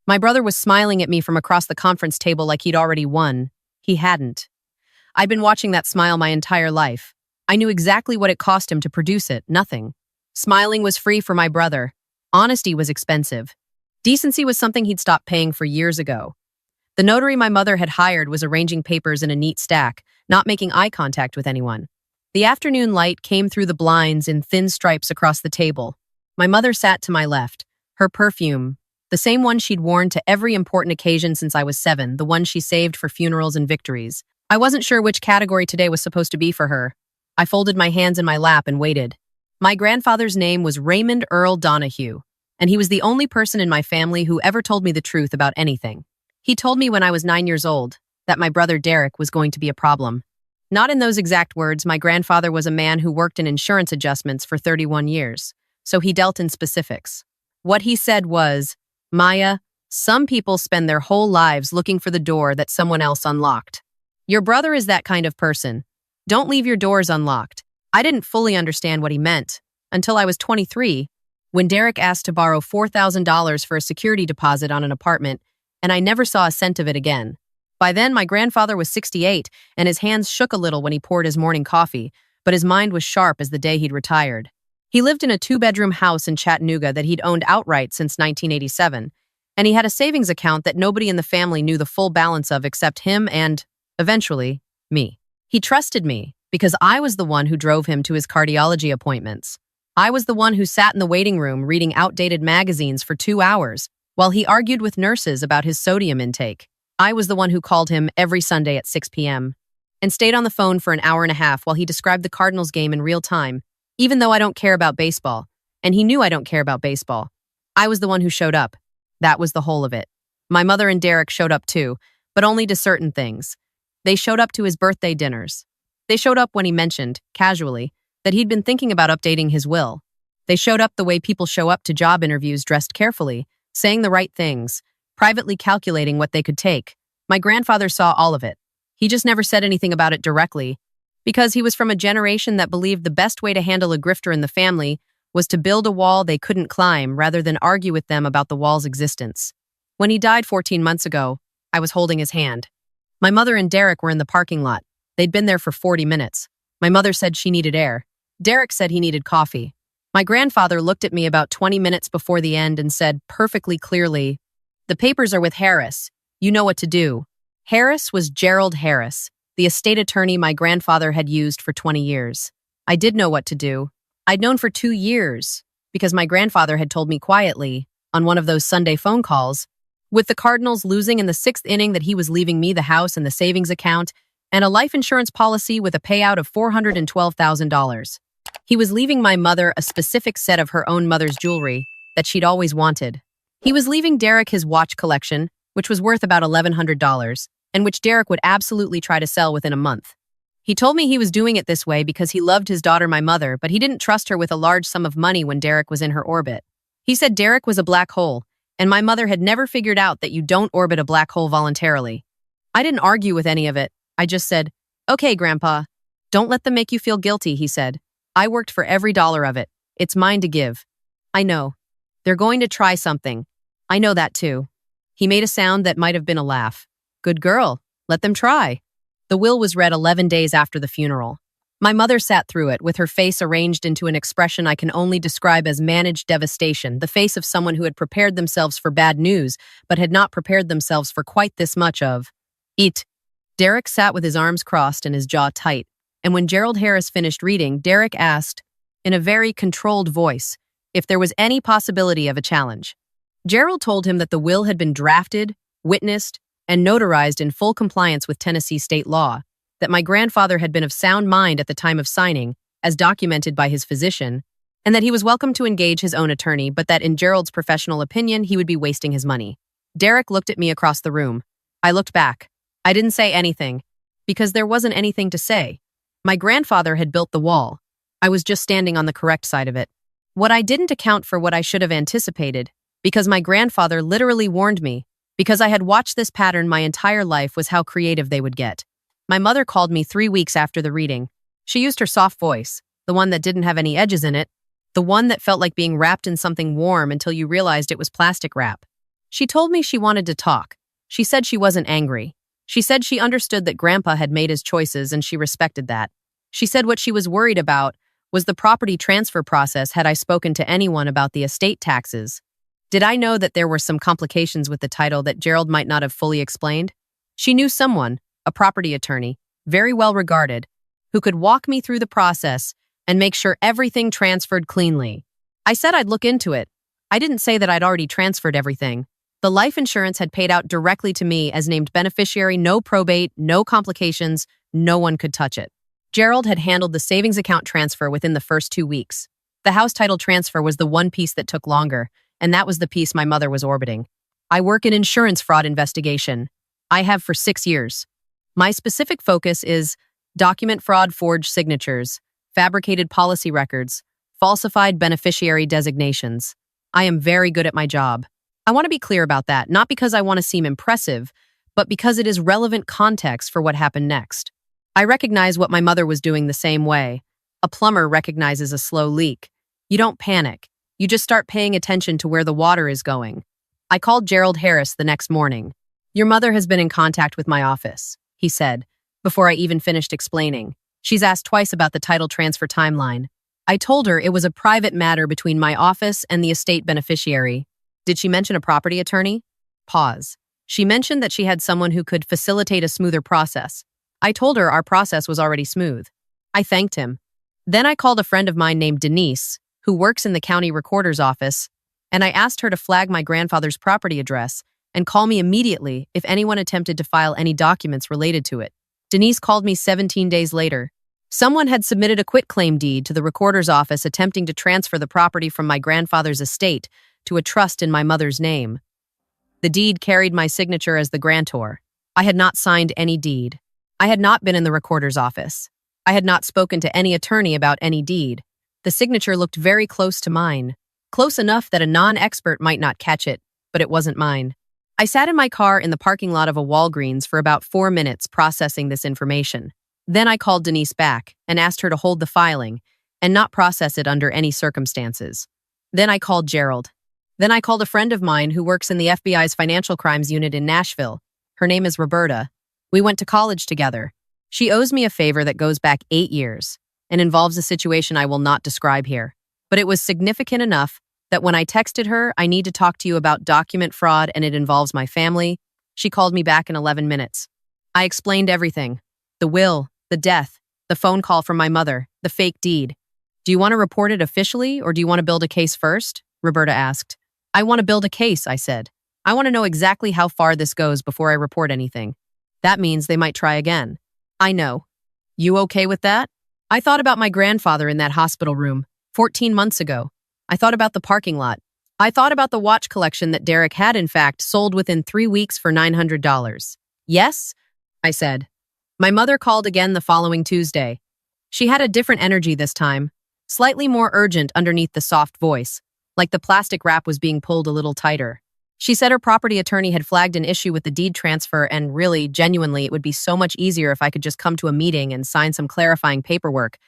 My brother was smiling at me from across the conference table like he'd already won. He hadn't. I'd been watching that smile my entire life. I knew exactly what it cost him to produce it, nothing. Smiling was free for my brother. Honesty was expensive. Decency was something he'd stopped paying for years ago. The notary my mother had hired was arranging papers in a neat stack, not making eye contact with anyone. The afternoon light came through the blinds in thin stripes across the table. My mother sat to my left. Her perfume, the same one she'd worn to every important occasion since I was 7, the one she saved for funerals and victories. I wasn't sure which category today was supposed to be for her. I folded my hands in my lap and waited. My grandfather's name was Raymond Earl Donahue, and he was the only person in my family who ever told me the truth about anything. He told me when I was 9 years old that my brother Derek was going to be a problem. Not in those exact words. My grandfather was a man who worked in insurance adjustments for 31 years, so he dealt in specifics. What he said was, "Maya, some people spend their whole lives looking for the door that someone else unlocked. Your brother is that kind of person. Don't leave your doors unlocked." I didn't fully understand what he meant until I was 23, when Derek asked to borrow $4,000 for a security deposit on an apartment, and I never saw a cent of it again. By then, my grandfather was 68, and his hands shook a little when he poured his morning coffee, but his mind was sharp as the day he'd retired. He lived in a 2-bedroom house in Chattanooga that he'd owned outright since 1987, and he had a savings account that nobody in the family knew the full balance of except him and, eventually, me. He trusted me because I was the one who drove him to his cardiology appointments. I was the one who sat in the waiting room reading outdated magazines for 2 hours while he argued with nurses about his sodium intake. I was the one who called him every Sunday at 6 p.m. and stayed on the phone for an hour and a half while he described the Cardinals game in real time, even though I don't care about baseball, and he knew I don't care about baseball. I was the one who showed up. That was the whole of it. My mother and Derek showed up too, but only to certain things. They showed up to his birthday dinners. They showed up when he mentioned, casually, that he'd been thinking about updating his will. They showed up the way people show up to job interviews, dressed carefully, saying the right things, privately calculating what they could take. My grandfather saw all of it. He just never said anything about it directly, because he was from a generation that believed the best way to handle a grifter in the family was to build a wall they couldn't climb rather than argue with them about the wall's existence. When he died 14 months ago, I was holding his hand. My mother and Derek were in the parking lot. They'd been there for 40 minutes. My mother said she needed air. Derek said he needed coffee. My grandfather looked at me about 20 minutes before the end and said perfectly clearly, "The papers are with Harris. You know what to do." Harris was Gerald Harris, the estate attorney my grandfather had used for 20 years. I did know what to do. I'd known for 2 years, because my grandfather had told me quietly, on one of those Sunday phone calls, with the Cardinals losing in the 6th inning, that he was leaving me the house and the savings account and a life insurance policy with a payout of $412,000. He was leaving my mother a specific set of her own mother's jewelry that she'd always wanted. He was leaving Derek his watch collection, which was worth about $1,100, and which Derek would absolutely try to sell within a month. He told me he was doing it this way because he loved his daughter, my mother, but he didn't trust her with a large sum of money when Derek was in her orbit. He said Derek was a black hole, and my mother had never figured out that you don't orbit a black hole voluntarily. I didn't argue with any of it. I just said, "Okay, Grandpa. Don't let them make you feel guilty," he said. "I worked for every dollar of it. It's mine to give." "I know. They're going to try something. I know that too." He made a sound that might have been a laugh. "Good girl. Let them try." The will was read 11 days after the funeral. My mother sat through it with her face arranged into an expression I can only describe as managed devastation, the face of someone who had prepared themselves for bad news, but had not prepared themselves for quite this much of it. Derek sat with his arms crossed and his jaw tight, and when Gerald Harris finished reading, Derek asked, in a very controlled voice, if there was any possibility of a challenge. Gerald told him that the will had been drafted, witnessed, and notarized in full compliance with Tennessee state law, that my grandfather had been of sound mind at the time of signing, as documented by his physician, and that he was welcome to engage his own attorney, but that in Gerald's professional opinion, he would be wasting his money. Derek looked at me across the room. I looked back. I didn't say anything, because there wasn't anything to say. My grandfather had built the wall. I was just standing on the correct side of it. What I didn't account for what I should have anticipated, because my grandfather literally warned me, because I had watched this pattern my entire life, was how creative they would get. My mother called me 3 weeks after the reading. She used her soft voice, the one that didn't have any edges in it, the one that felt like being wrapped in something warm until you realized it was plastic wrap. She told me she wanted to talk. She said she wasn't angry. She said she understood that Grandpa had made his choices and she respected that. She said what she was worried about was the property transfer process had I spoken to anyone about the estate taxes. Did I know that there were some complications with the title that Gerald might not have fully explained? She knew someone, a property attorney, very well regarded, who could walk me through the process and make sure everything transferred cleanly. I said I'd look into it. I didn't say that I'd already transferred everything. The life insurance had paid out directly to me as named beneficiary, no probate, no complications, no one could touch it. Gerald had handled the savings account transfer within the first 2 weeks. The house title transfer was the one piece that took longer, and that was the piece my mother was orbiting. I work in insurance fraud investigation. I have for 6 years. My specific focus is document fraud, forged signatures, fabricated policy records, falsified beneficiary designations. I am very good at my job. I want to be clear about that, not because I want to seem impressive, but because it is relevant context for what happened next. I recognize what my mother was doing the same way. A plumber recognizes a slow leak. You don't panic. You just start paying attention to where the water is going. I called Gerald Harris the next morning. "Your mother has been in contact with my office," he said, before I even finished explaining. "She's asked twice about the title transfer timeline. I told her it was a private matter between my office and the estate beneficiary." "Did she mention a property attorney?" Pause. "She mentioned that she had someone who could facilitate a smoother process. I told her our process was already smooth." I thanked him. Then I called a friend of mine named Denise, who works in the county recorder's office, and I asked her to flag my grandfather's property address and call me immediately if anyone attempted to file any documents related to it. Denise called me 17 days later. Someone had submitted a quitclaim deed to the recorder's office attempting to transfer the property from my grandfather's estate to a trust in my mother's name. The deed carried my signature as the grantor. I had not signed any deed. I had not been in the recorder's office. I had not spoken to any attorney about any deed. The signature looked very close to mine. Close enough that a non-expert might not catch it, but it wasn't mine. I sat in my car in the parking lot of a Walgreens for about 4 minutes processing this information. Then I called Denise back and asked her to hold the filing and not process it under any circumstances. Then I called Gerald. Then I called a friend of mine who works in the FBI's financial crimes unit in Nashville. Her name is Roberta. We went to college together. She owes me a favor that goes back 8 years and involves a situation I will not describe here. But it was significant enough that when I texted her, "I need to talk to you about document fraud and it involves my family," she called me back in 11 minutes. I explained everything. The will, the death, the phone call from my mother, the fake deed. "Do you want to report it officially or do you want to build a case first?" Roberta asked. "I want to build a case," I said. "I want to know exactly how far this goes before I report anything. That means they might try again." "I know. You okay with that?" I thought about my grandfather in that hospital room 14 months ago. I thought about the parking lot. I thought about the watch collection that Derek had, in fact, sold within 3 weeks for $900. "Yes?" I said. My mother called again the following Tuesday. She had a different energy this time, slightly more urgent underneath the soft voice, like the plastic wrap was being pulled a little tighter. She said her property attorney had flagged an issue with the deed transfer and really, genuinely, it would be so much easier if I could just come to a meeting and sign some clarifying paperwork.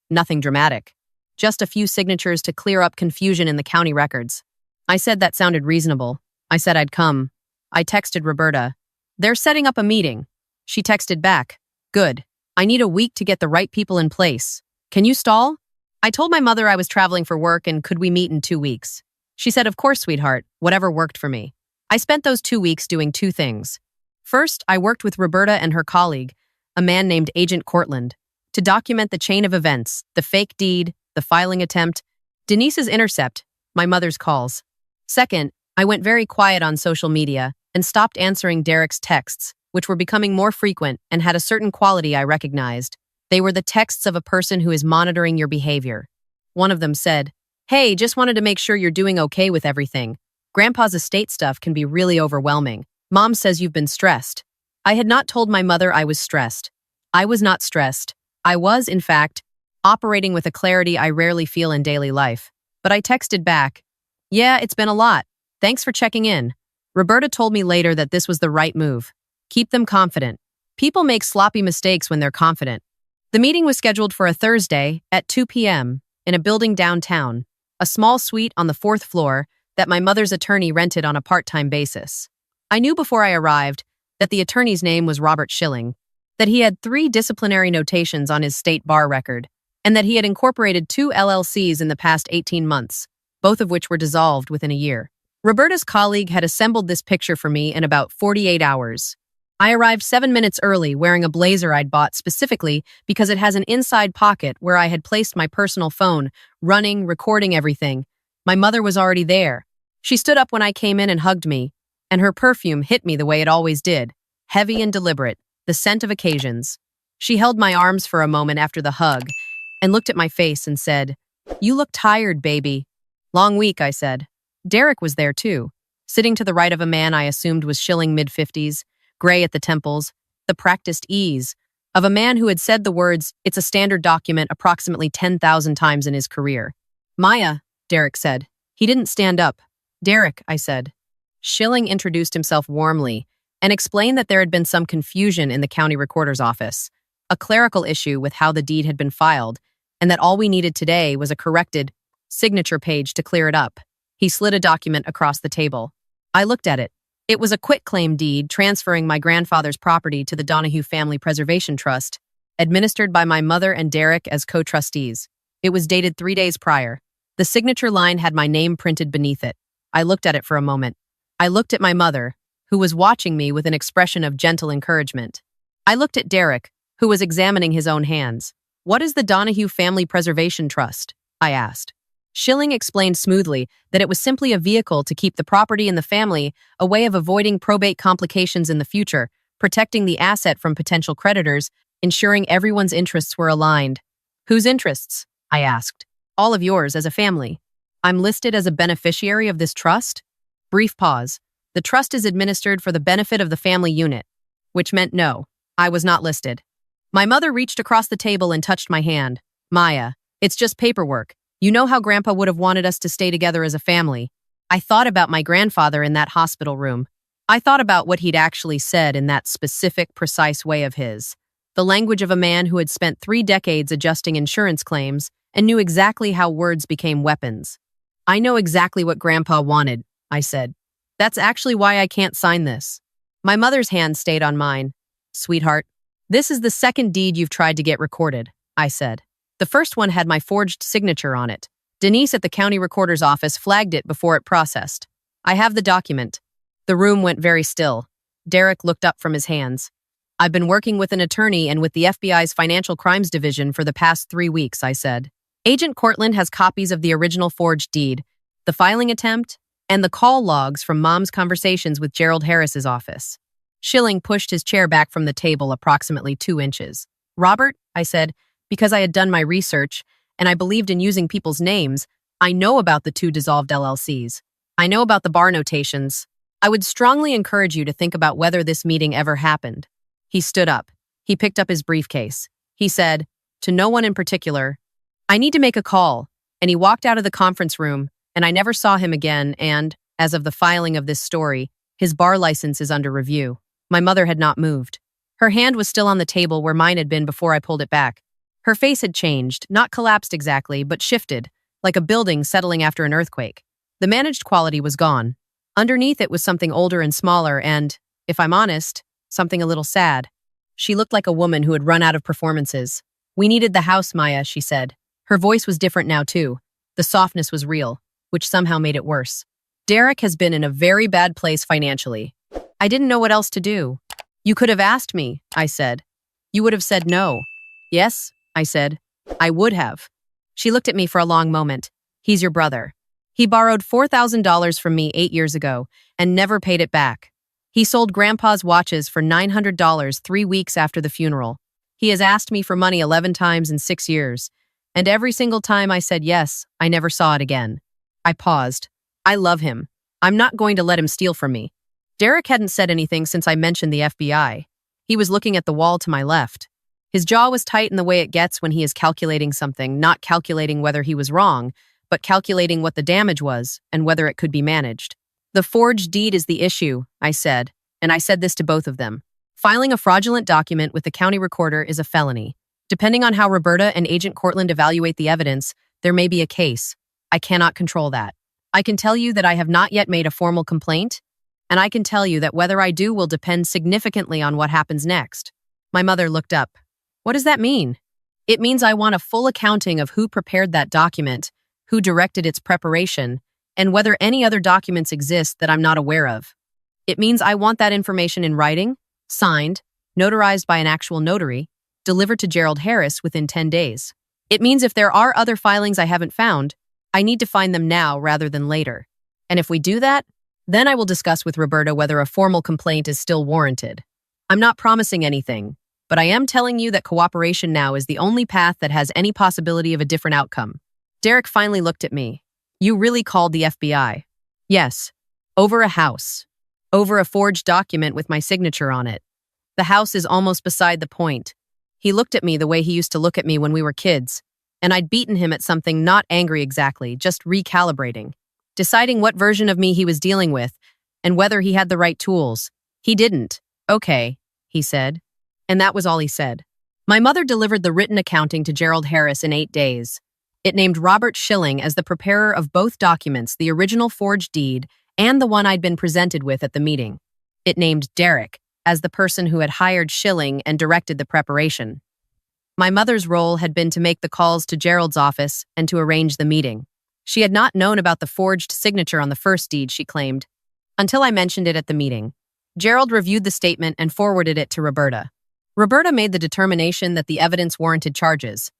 Nothing dramatic. Just a few signatures to clear up confusion in the county records. I said that sounded reasonable. I said I'd come. I texted Roberta. "They're setting up a meeting." She texted back. "Good. I need a week to get the right people in place. Can you stall?" I told my mother I was traveling for work and could we meet in 2 weeks. She said, "Of course, sweetheart, whatever worked for me." I spent those 2 weeks doing 2 things. First, I worked with Roberta and her colleague, a man named Agent Cortland, to document the chain of events, the fake deed, the filing attempt, Denise's intercept, my mother's calls. Second, I went very quiet on social media and stopped answering Derek's texts, which were becoming more frequent and had a certain quality I recognized. They were the texts of a person who is monitoring your behavior. One of them said, "Hey, just wanted to make sure you're doing okay with everything. Grandpa's estate stuff can be really overwhelming. Mom says you've been stressed." I had not told my mother I was stressed. I was not stressed. I was, in fact, operating with a clarity I rarely feel in daily life. But I texted back, "Yeah, it's been a lot. Thanks for checking in." Roberta told me later that this was the right move. Keep them confident. People make sloppy mistakes when they're confident. The meeting was scheduled for a Thursday at 2 p.m. in a building downtown, a small suite on the 4th floor that my mother's attorney rented on a part-time basis. I knew before I arrived that the attorney's name was Robert Schilling, that he had 3 disciplinary notations on his state bar record, and that he had incorporated 2 LLCs in the past 18 months, both of which were dissolved within a year. Roberta's colleague had assembled this picture for me in about 48 hours. I arrived 7 minutes early wearing a blazer I'd bought specifically because it has an inside pocket where I had placed my personal phone, running, recording everything. My mother was already there. She stood up when I came in and hugged me, and her perfume hit me the way it always did, heavy and deliberate, the scent of occasions. She held my arms for a moment after the hug and looked at my face and said, "You look tired, baby." "Long week," I said. Derek was there too, sitting to the right of a man I assumed was Schilling mid-50s, gray at the temples, the practiced ease of a man who had said the words, "It's a standard document," approximately 10,000 times in his career. "Maya," Derek said. He didn't stand up. "Derek," I said. Schilling introduced himself warmly and explained that there had been some confusion in the county recorder's office, a clerical issue with how the deed had been filed, and that all we needed today was a corrected signature page to clear it up. He slid a document across the table. I looked at it. It was a quitclaim deed transferring my grandfather's property to the Donahue Family Preservation Trust, administered by my mother and Derek as co-trustees. It was dated 3 days prior. The signature line had my name printed beneath it. I looked at it for a moment. I looked at my mother, who was watching me with an expression of gentle encouragement. I looked at Derek, who was examining his own hands. "What is the Donahue Family Preservation Trust?" I asked. Schilling explained smoothly that it was simply a vehicle to keep the property in the family, a way of avoiding probate complications in the future, protecting the asset from potential creditors, ensuring everyone's interests were aligned. "Whose interests?" I asked. "All of yours as a family. I'm listed as a beneficiary of this trust?" Brief pause. "The trust is administered for the benefit of the family unit," which meant no, I was not listed. My mother reached across the table and touched my hand. "Maya, it's just paperwork. You know how Grandpa would have wanted us to stay together as a family." I thought about my grandfather in that hospital room. I thought about what he'd actually said in that specific, precise way of his. The language of a man who had spent 3 decades adjusting insurance claims and knew exactly how words became weapons. "I know exactly what Grandpa wanted," I said. "That's actually why I can't sign this." My mother's hand stayed on mine. "Sweetheart, this is the second deed you've tried to get recorded," I said. "The first one had my forged signature on it. Denise at the county recorder's office flagged it before it processed. I have the document." The room went very still. Derek looked up from his hands. "I've been working with an attorney and with the FBI's Financial Crimes Division for the past 3 weeks," I said. "Agent Cortland has copies of the original forged deed, the filing attempt, and the call logs from Mom's conversations with Gerald Harris's office." Schilling pushed his chair back from the table approximately 2 inches. "Robert," I said, "because I had done my research, and I believed in using people's names, I know about the 2 dissolved LLCs. I know about the bar notations. I would strongly encourage you to think about whether this meeting ever happened." He stood up. He picked up his briefcase. He said, to no one in particular, "I need to make a call," and he walked out of the conference room, and I never saw him again, and, as of the filing of this story, his bar license is under review. My mother had not moved. Her hand was still on the table where mine had been before I pulled it back. Her face had changed, not collapsed exactly, but shifted, like a building settling after an earthquake. The managed quality was gone. Underneath it was something older and smaller and, if I'm honest, something a little sad. She looked like a woman who had run out of performances. "We needed the house, Maya," she said. Her voice was different now, too. The softness was real, which somehow made it worse. "Derek has been in a very bad place financially. I didn't know what else to do." "You could have asked me," I said. "You would have said no." "Yes," I said. "I would have." She looked at me for a long moment. "He's your brother. He borrowed $4,000 from me 8 years ago and never paid it back. He sold Grandpa's watches for $900 3 weeks after the funeral. He has asked me for money 11 times in 6 years, and every single time I said yes, I never saw it again." I paused. "I love him. I'm not going to let him steal from me." Derek hadn't said anything since I mentioned the FBI. He was looking at the wall to my left. His jaw was tight in the way it gets when he is calculating something, not calculating whether he was wrong, but calculating what the damage was and whether it could be managed. "The forged deed is the issue," I said, and I said this to both of them. "Filing a fraudulent document with the county recorder is a felony. Depending on how Roberta and Agent Cortland evaluate the evidence, there may be a case. I cannot control that." I can tell you that I have not yet made a formal complaint, and I can tell you that whether I do will depend significantly on what happens next. My mother looked up. What does that mean? It means I want a full accounting of who prepared that document, who directed its preparation, and whether any other documents exist that I'm not aware of. It means I want that information in writing, signed, notarized by an actual notary, delivered to Gerald Harris within 10 days. It means if there are other filings I haven't found, I need to find them now rather than later. And if we do that, then I will discuss with Roberta whether a formal complaint is still warranted. I'm not promising anything, but I am telling you that cooperation now is the only path that has any possibility of a different outcome. Derek finally looked at me. You really called the FBI? Yes. Over a house. Over a forged document with my signature on it. The house is almost beside the point. He looked at me the way he used to look at me when we were kids, and I'd beaten him at something not angry exactly, just recalibrating, deciding what version of me he was dealing with and whether he had the right tools. He didn't. Okay, he said. And that was all he said. My mother delivered the written accounting to Gerald Harris in 8 days. It named Robert Schilling as the preparer of both documents, the original forged deed and the one I'd been presented with at the meeting. It named Derek as the person who had hired Schilling and directed the preparation. My mother's role had been to make the calls to Gerald's office and to arrange the meeting. She had not known about the forged signature on the first deed, she claimed, until I mentioned it at the meeting. Gerald reviewed the statement and forwarded it to Roberta. Roberta made the determination that the evidence warranted charges.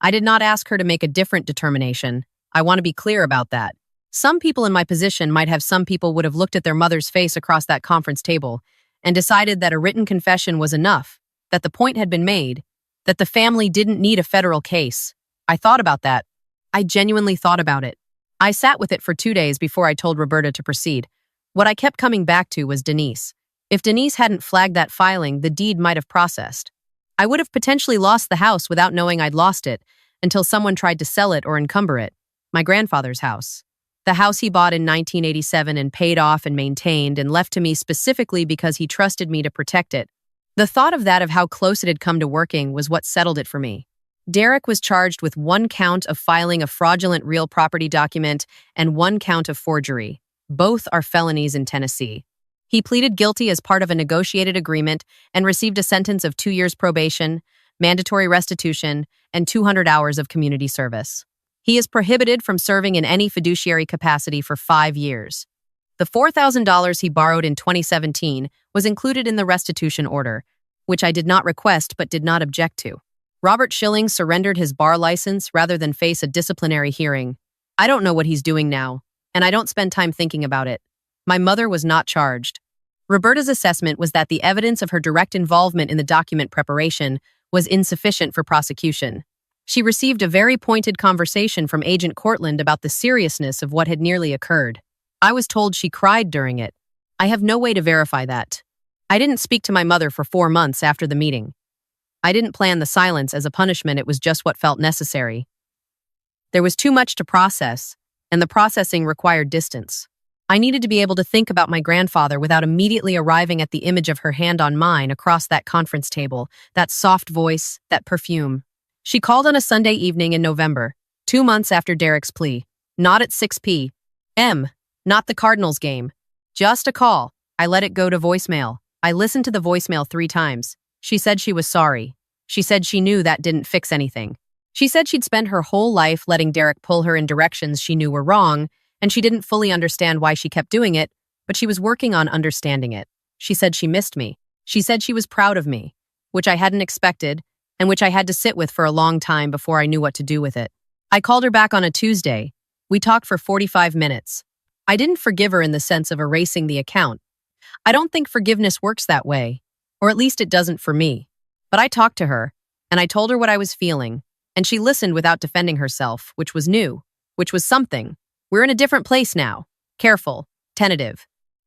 I did not ask her to make a different determination. I want to be clear about that. Some people in my position might have some people would have looked at their mother's face across that conference table and decided that a written confession was enough, that the point had been made, that the family didn't need a federal case. I thought about that. I genuinely thought about it. I sat with it for 2 days before I told Roberta to proceed. What I kept coming back to was Denise. If Denise hadn't flagged that filing, the deed might have processed. I would have potentially lost the house without knowing I'd lost it until someone tried to sell it or encumber it. My grandfather's house. The house he bought in 1987 and paid off and maintained and left to me specifically because he trusted me to protect it. The thought of that, of how close it had come to working, was what settled it for me. Derek was charged with 1 count of filing a fraudulent real property document and 1 count of forgery. Both are felonies in Tennessee. He pleaded guilty as part of a negotiated agreement and received a sentence of 2 years probation, mandatory restitution, and 200 hours of community service. He is prohibited from serving in any fiduciary capacity for 5 years. The $4,000 he borrowed in 2017 was included in the restitution order, which I did not request but did not object to. Robert Schilling surrendered his bar license rather than face a disciplinary hearing. I don't know what he's doing now, and I don't spend time thinking about it. My mother was not charged. Roberta's assessment was that the evidence of her direct involvement in the document preparation was insufficient for prosecution. She received a very pointed conversation from Agent Cortland about the seriousness of what had nearly occurred. I was told she cried during it. I have no way to verify that. I didn't speak to my mother for 4 months after the meeting. I didn't plan the silence as a punishment, it was just what felt necessary. There was too much to process, and the processing required distance. I needed to be able to think about my grandfather without immediately arriving at the image of her hand on mine across that conference table, that soft voice, that perfume. She called on a Sunday evening in November, 2 months after Derek's plea. Not at 6 p.m., not the Cardinals game. Just a call. I let it go to voicemail. I listened to the voicemail 3 times. She said she was sorry. She said she knew that didn't fix anything. She said she'd spent her whole life letting Derek pull her in directions she knew were wrong, and she didn't fully understand why she kept doing it, but she was working on understanding it. She said she missed me. She said she was proud of me, which I hadn't expected, and which I had to sit with for a long time before I knew what to do with it. I called her back on a Tuesday. We talked for 45 minutes. I didn't forgive her in the sense of erasing the account. I don't think forgiveness works that way, or at least it doesn't for me. But I talked to her, and I told her what I was feeling, and she listened without defending herself, which was new, which was something. We're in a different place now. Careful, tentative.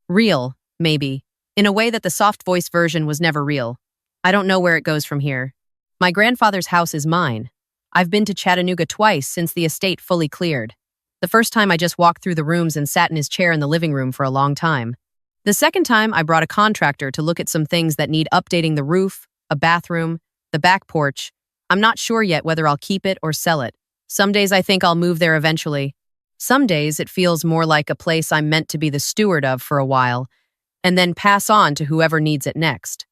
Real, maybe, in a way that the soft voice version was never real. I don't know where it goes from here. My grandfather's house is mine. I've been to Chattanooga twice since the estate fully cleared. The first time I just walked through the rooms and sat in his chair in the living room for a long time. The second time I brought a contractor to look at some things that need updating: the roof, a bathroom, the back porch. I'm not sure yet whether I'll keep it or sell it. Some days I think I'll move there eventually. Some days it feels more like a place I'm meant to be the steward of for a while, and then pass on to whoever needs it next.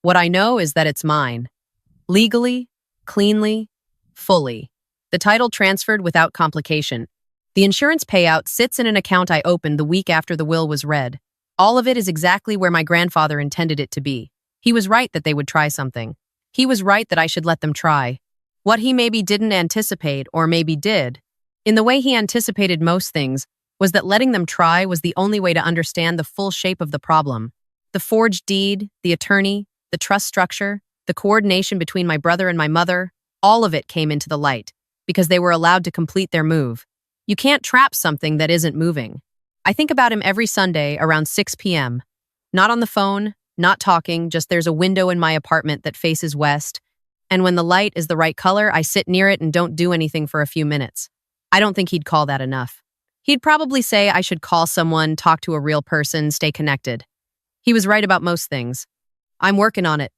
What I know is that it's mine. Legally, cleanly, fully. The title transferred without complication. The insurance payout sits in an account I opened the week after the will was read. All of it is exactly where my grandfather intended it to be. He was right that they would try something. He was right that I should let them try. What he maybe didn't anticipate, or maybe did, in the way he anticipated most things, was that letting them try was the only way to understand the full shape of the problem. The forged deed, the attorney, the trust structure, the coordination between my brother and my mother, all of it came into the light, because they were allowed to complete their move. You can't trap something that isn't moving. I think about him every Sunday around 6 p.m. Not on the phone, not talking, just there's a window in my apartment that faces west, and when the light is the right color, I sit near it and don't do anything for a few minutes. I don't think he'd call that enough. He'd probably say I should call someone, talk to a real person, stay connected. He was right about most things. I'm working on it.